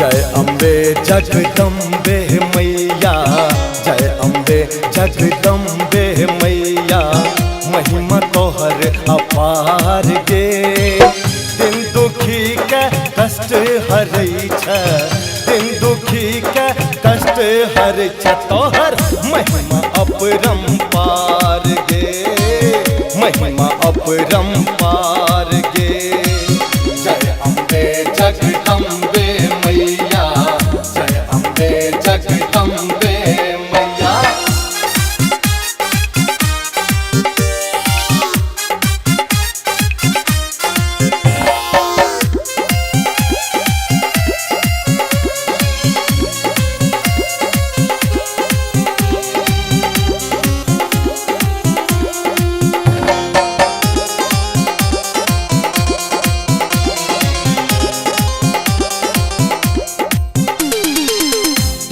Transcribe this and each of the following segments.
जय अम्बे जगदम्बे मैया, जय अम्बे जगदम्बे मैया, महिमा तोहर अपार गे। दिन दुखी के कष्ट हरै छ, दिन दुखी के कष्ट हरै छ, तोहर महिमा अपरंपार गे, महिमा अपरंपार गे। जय अम्बे जगदम्बे मैया, जय अम्बे जगदम्बे मैया।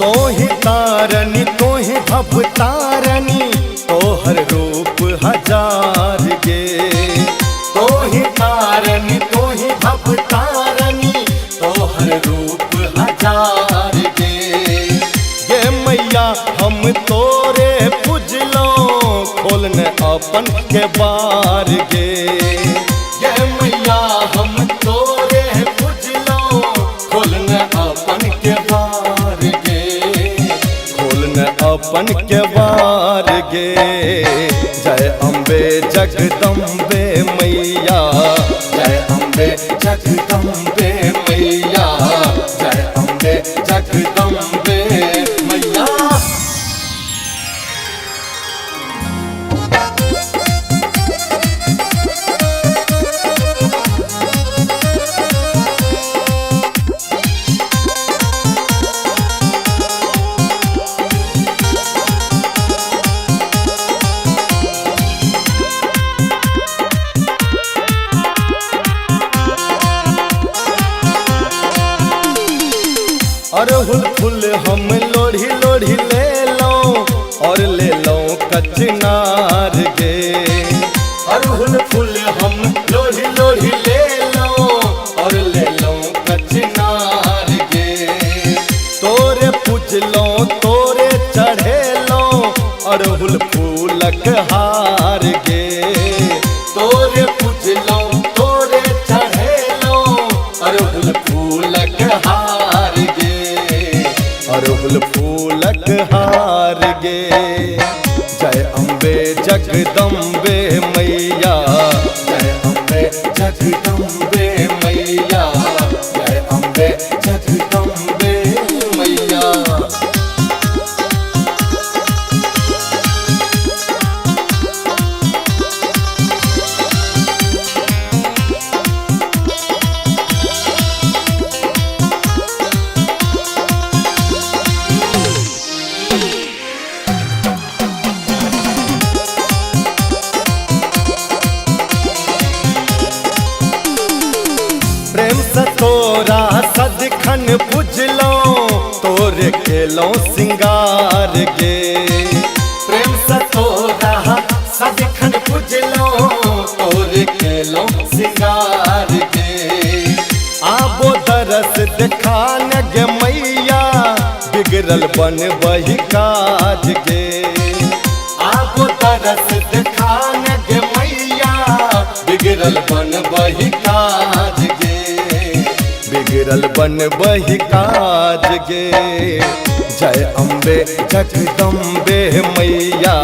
तोहि तारनी तोहि भवतारनी, तोहर रूप हजार गे। तोहि तारनी तोहि भवतारनी, तोहर रूप हजार गे। ये मैया हम तोरे पूजलो, खोलने अपन के बार गे। ये मैया हम तोरे पूजलो, खोलने अपन के बार गे, अपन के बार गे। जय अम्बे जगदम्बे मैया, जय अम्बे जगदम्बे मैया, जय अम्बे जगदम्बे मैया। अरहुल फूल हम लोढ़ी लोढ़ी ले लो, और ले लो कचनार गे। अरहुल फूल हम लोढ़ी लोढ़ी ले लो, और ले लो कचनार गे। तोरे पूज लो तोरे चढ़े लो, अरहुल फूलक हार गे। तोरे पूज लो तोरे चढ़े लो, अरहुल फूलक हार गे, अरहुल फूलक हार गे। जय अम्बे जगदम्बे मैया, जय अम्बे जगदम्बे मैया, जय अम्बे जगदम्बे मैया। प्रेम से तोरा सदखन पूजलो, तोरे खेलो सिंगार गे। प्रेम से तोरा सदखन पूजलो, तोरे खेलो सिंगार गे। आबो दरस देखान गे मैया, बिगड़ल बन बही काज गे। आबो दरस देखान गे मैया, बिगड़ल बन बही काज गे, बिगड़ल बन बही काज गे। जय अम्बे जगदम्बे मैया,